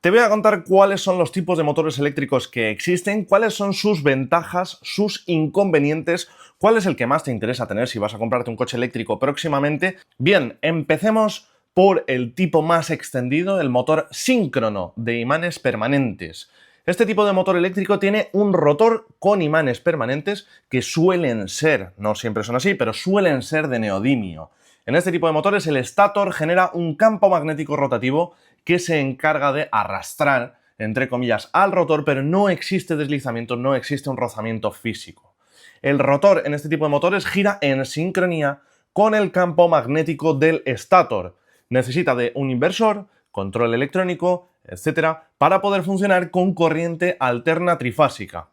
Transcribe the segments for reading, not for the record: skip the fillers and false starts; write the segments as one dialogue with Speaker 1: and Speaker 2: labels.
Speaker 1: Te voy a contar cuáles son los tipos de motores eléctricos que existen, cuáles son sus ventajas, sus inconvenientes, cuál es el que más te interesa tener si vas a comprarte un coche eléctrico próximamente. Bien, empecemos por el tipo más extendido, el motor síncrono de imanes permanentes. Este tipo de motor eléctrico tiene un rotor con imanes permanentes que suelen ser, no siempre son así, pero suelen ser de neodimio. En este tipo de motores el estátor genera un campo magnético rotativo que se encarga de arrastrar, entre comillas, al rotor, pero no existe deslizamiento, no existe un rozamiento físico. El rotor en este tipo de motores gira en sincronía con el campo magnético del estátor. Necesita de un inversor, control electrónico, etcétera, para poder funcionar con corriente alterna trifásica.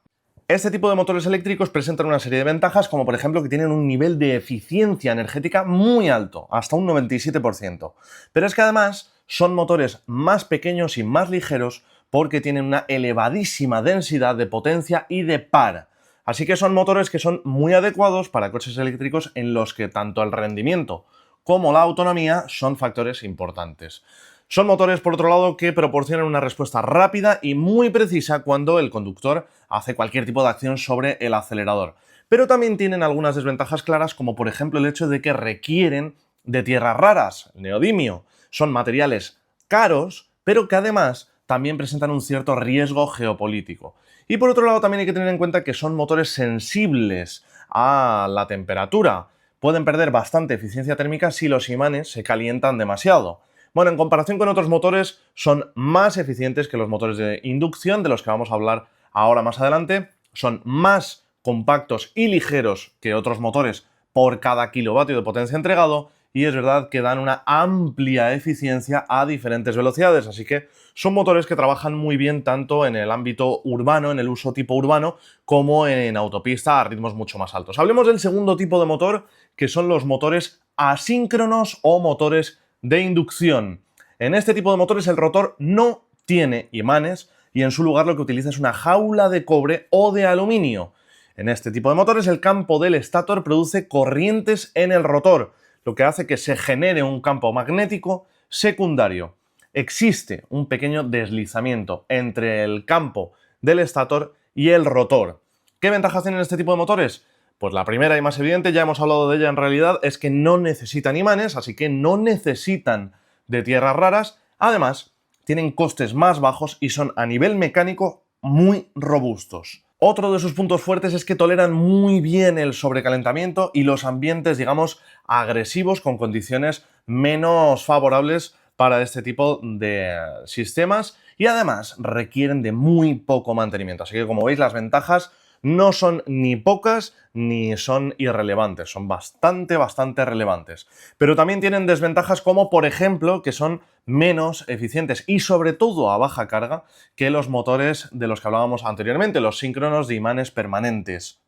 Speaker 1: Este tipo de motores eléctricos presentan una serie de ventajas, como por ejemplo que tienen un nivel de eficiencia energética muy alto, hasta un 97%. Pero es que además son motores más pequeños y más ligeros porque tienen una elevadísima densidad de potencia y de par. Así que son motores que son muy adecuados para coches eléctricos en los que tanto el rendimiento como la autonomía son factores importantes. Son motores, por otro lado, que proporcionan una respuesta rápida y muy precisa cuando el conductor hace cualquier tipo de acción sobre el acelerador. Pero también tienen algunas desventajas claras, como por ejemplo el hecho de que requieren de tierras raras, neodimio. Son materiales caros, pero que además también presentan un cierto riesgo geopolítico. Y por otro lado también hay que tener en cuenta que son motores sensibles a la temperatura. Pueden perder bastante eficiencia térmica si los imanes se calientan demasiado. Bueno, en comparación con otros motores, son más eficientes que los motores de inducción, de los que vamos a hablar ahora más adelante. Son más compactos y ligeros que otros motores por cada kilovatio de potencia entregado, y es verdad que dan una amplia eficiencia a diferentes velocidades, así que son motores que trabajan muy bien tanto en el ámbito urbano, en el uso tipo urbano, como en autopista a ritmos mucho más altos. Hablemos del segundo tipo de motor, que son los motores asíncronos o motores de inducción. En este tipo de motores el rotor no tiene imanes y en su lugar lo que utiliza es una jaula de cobre o de aluminio. En este tipo de motores el campo del estátor produce corrientes en el rotor, lo que hace que se genere un campo magnético secundario. Existe un pequeño deslizamiento entre el campo del estátor y el rotor. ¿Qué ventajas tienen este tipo de motores? Pues la primera y más evidente, ya hemos hablado de ella en realidad, es que no necesitan imanes, así que no necesitan de tierras raras. Además, tienen costes más bajos y son a nivel mecánico muy robustos. Otro de sus puntos fuertes es que toleran muy bien el sobrecalentamiento y los ambientes, digamos, agresivos con condiciones menos favorables para este tipo de sistemas, y además requieren de muy poco mantenimiento. Así que, como veis, las ventajas no son ni pocas ni son irrelevantes, son bastante relevantes. Pero también tienen desventajas como, por ejemplo, que son menos eficientes y sobre todo a baja carga que los motores de los que hablábamos anteriormente, los síncronos de imanes permanentes.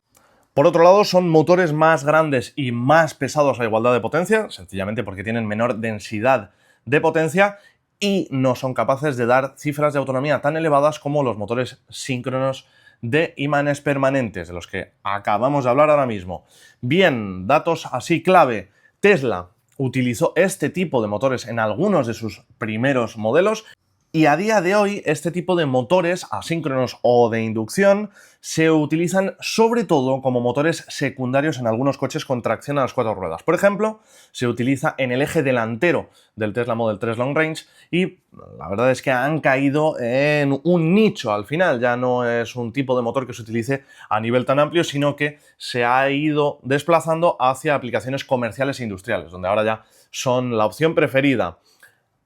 Speaker 1: Por otro lado, son motores más grandes y más pesados a igualdad de potencia, sencillamente porque tienen menor densidad de potencia y no son capaces de dar cifras de autonomía tan elevadas como los motores síncronos de imanes permanentes, de los que acabamos de hablar ahora mismo. Bien, datos así clave. Tesla utilizó este tipo de motores en algunos de sus primeros modelos, y a día de hoy este tipo de motores asíncronos o de inducción se utilizan sobre todo como motores secundarios en algunos coches con tracción a las 4 ruedas. Por ejemplo, se utiliza en el eje delantero del Tesla Model 3 Long Range, y la verdad es que han caído en un nicho al final. Ya no es un tipo de motor que se utilice a nivel tan amplio, sino que se ha ido desplazando hacia aplicaciones comerciales e industriales, donde ahora ya son la opción preferida.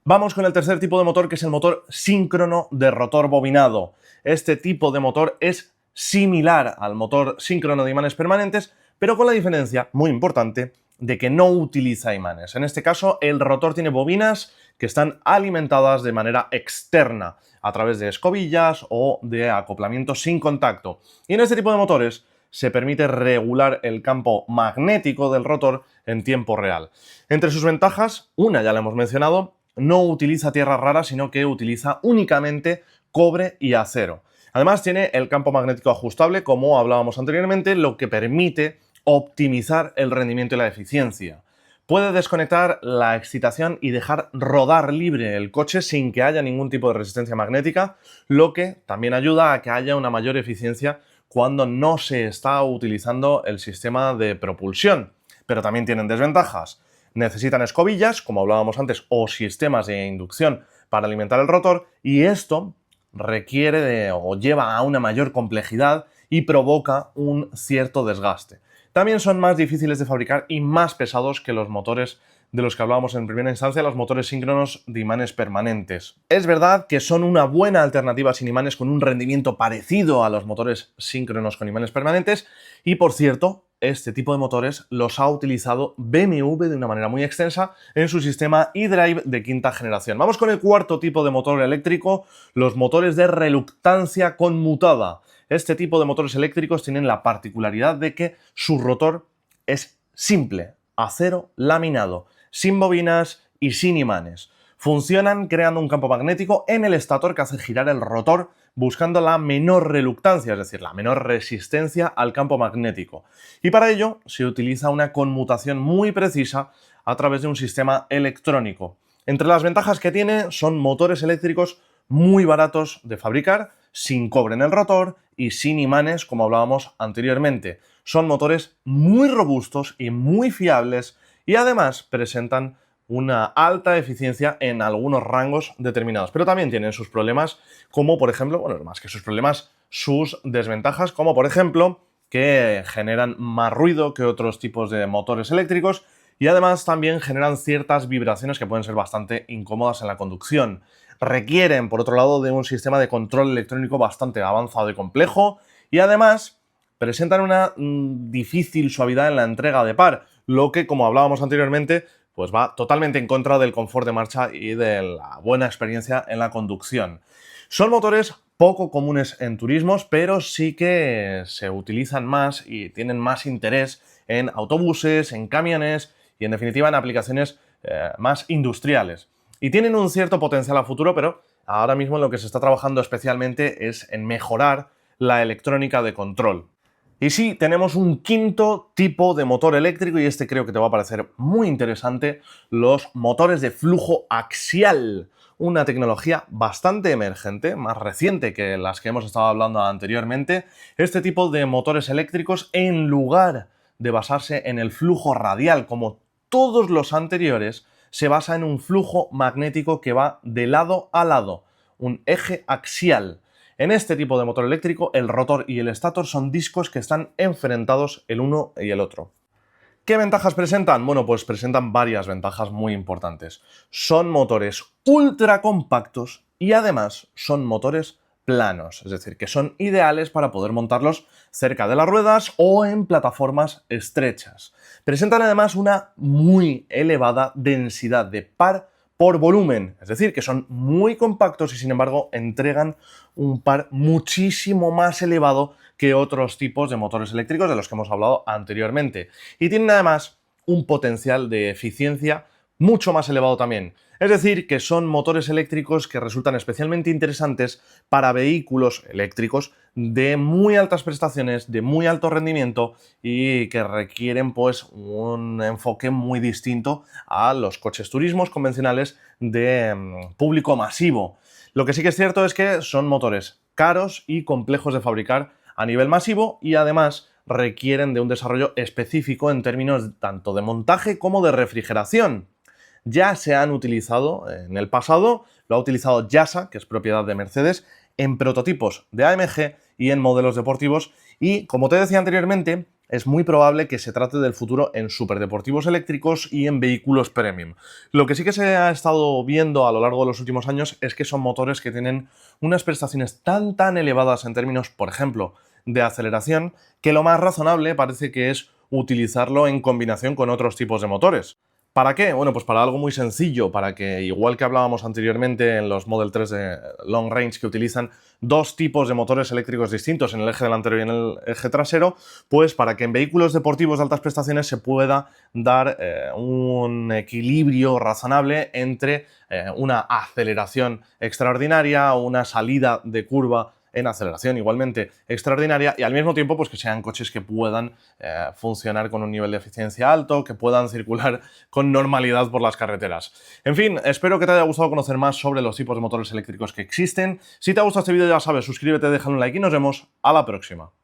Speaker 1: Vamos con el tercer tipo de motor, que es el motor síncrono de rotor bobinado. Este tipo de motor es similar al motor síncrono de imanes permanentes, pero con la diferencia, muy importante, de que no utiliza imanes. En este caso, el rotor tiene bobinas que están alimentadas de manera externa, a través de escobillas o de acoplamientos sin contacto. Y en este tipo de motores se permite regular el campo magnético del rotor en tiempo real. Entre sus ventajas, una ya la hemos mencionado: no utiliza tierras raras, sino que utiliza únicamente cobre y acero. Además, tiene el campo magnético ajustable, como hablábamos anteriormente, lo que permite optimizar el rendimiento y la eficiencia. Puede desconectar la excitación y dejar rodar libre el coche sin que haya ningún tipo de resistencia magnética, lo que también ayuda a que haya una mayor eficiencia cuando no se está utilizando el sistema de propulsión. Pero también tienen desventajas. Necesitan escobillas, como hablábamos antes, o sistemas de inducción para alimentar el rotor, y esto requiere o lleva a una mayor complejidad y provoca un cierto desgaste. También son más difíciles de fabricar y más pesados que los motores de los que hablábamos en primera instancia, los motores síncronos de imanes permanentes. Es verdad que son una buena alternativa sin imanes con un rendimiento parecido a los motores síncronos con imanes permanentes y, por cierto, este tipo de motores los ha utilizado BMW de una manera muy extensa en su sistema eDrive de quinta generación. Vamos con el cuarto tipo de motor eléctrico, los motores de reluctancia conmutada. Este tipo de motores eléctricos tienen la particularidad de que su rotor es simple, acero laminado, sin bobinas y sin imanes. Funcionan creando un campo magnético en el estator que hace girar el rotor buscando la menor reluctancia, es decir, la menor resistencia al campo magnético. Y para ello se utiliza una conmutación muy precisa a través de un sistema electrónico. Entre las ventajas que tiene son motores eléctricos muy baratos de fabricar, sin cobre en el rotor y sin imanes, como hablábamos anteriormente. Son motores muy robustos y muy fiables y además presentan una alta eficiencia en algunos rangos determinados, pero también tienen sus problemas, como por ejemplo, bueno, más que sus problemas, sus desventajas, como por ejemplo que generan más ruido que otros tipos de motores eléctricos y además también generan ciertas vibraciones que pueden ser bastante incómodas en la conducción. Requieren, por otro lado, de un sistema de control electrónico bastante avanzado y complejo y además presentan una difícil suavidad en la entrega de par, lo que, como hablábamos anteriormente, pues va totalmente en contra del confort de marcha y de la buena experiencia en la conducción. Son motores poco comunes en turismos, pero sí que se utilizan más y tienen más interés en autobuses, en camiones y en definitiva en aplicaciones más industriales. Y tienen un cierto potencial a futuro, pero ahora mismo en lo que se está trabajando especialmente es en mejorar la electrónica de control. Y sí, tenemos un quinto tipo de motor eléctrico y este creo que te va a parecer muy interesante, los motores de flujo axial, una tecnología bastante emergente, más reciente que las que hemos estado hablando anteriormente. Este tipo de motores eléctricos, en lugar de basarse en el flujo radial como todos los anteriores, se basa en un flujo magnético que va de lado a lado, un eje axial. En este tipo de motor eléctrico, el rotor y el estator son discos que están enfrentados el uno y el otro. ¿Qué ventajas presentan? Bueno, pues presentan varias ventajas muy importantes. Son motores ultra compactos y además son motores planos, es decir, que son ideales para poder montarlos cerca de las ruedas o en plataformas estrechas. Presentan además una muy elevada densidad de par por volumen, es decir, que son muy compactos y sin embargo entregan un par muchísimo más elevado que otros tipos de motores eléctricos de los que hemos hablado anteriormente. Y tienen además un potencial de eficiencia mucho más elevado también. Es decir, que son motores eléctricos que resultan especialmente interesantes para vehículos eléctricos de muy altas prestaciones, de muy alto rendimiento y que requieren pues un enfoque muy distinto a los coches turismos convencionales de público masivo. Lo que sí que es cierto es que son motores caros y complejos de fabricar a nivel masivo y además requieren de un desarrollo específico en términos tanto de montaje como de refrigeración. Ya se han utilizado en el pasado, lo ha utilizado YASA, que es propiedad de Mercedes, en prototipos de AMG y en modelos deportivos y, como te decía anteriormente, es muy probable que se trate del futuro en superdeportivos eléctricos y en vehículos premium. Lo que sí que se ha estado viendo a lo largo de los últimos años es que son motores que tienen unas prestaciones tan elevadas en términos, por ejemplo, de aceleración, que lo más razonable parece que es utilizarlo en combinación con otros tipos de motores. ¿Para qué? Bueno, pues para algo muy sencillo, para que, igual que hablábamos anteriormente en los Model 3 de Long Range que utilizan dos tipos de motores eléctricos distintos en el eje delantero y en el eje trasero, pues para que en vehículos deportivos de altas prestaciones se pueda dar un equilibrio razonable entre una aceleración extraordinaria, una salida de curva en aceleración igualmente extraordinaria, y al mismo tiempo pues que sean coches que puedan funcionar con un nivel de eficiencia alto, que puedan circular con normalidad por las carreteras. En fin, espero que te haya gustado conocer más sobre los tipos de motores eléctricos que existen. Si te ha gustado este vídeo, ya sabes, suscríbete, déjale un like y nos vemos a la próxima.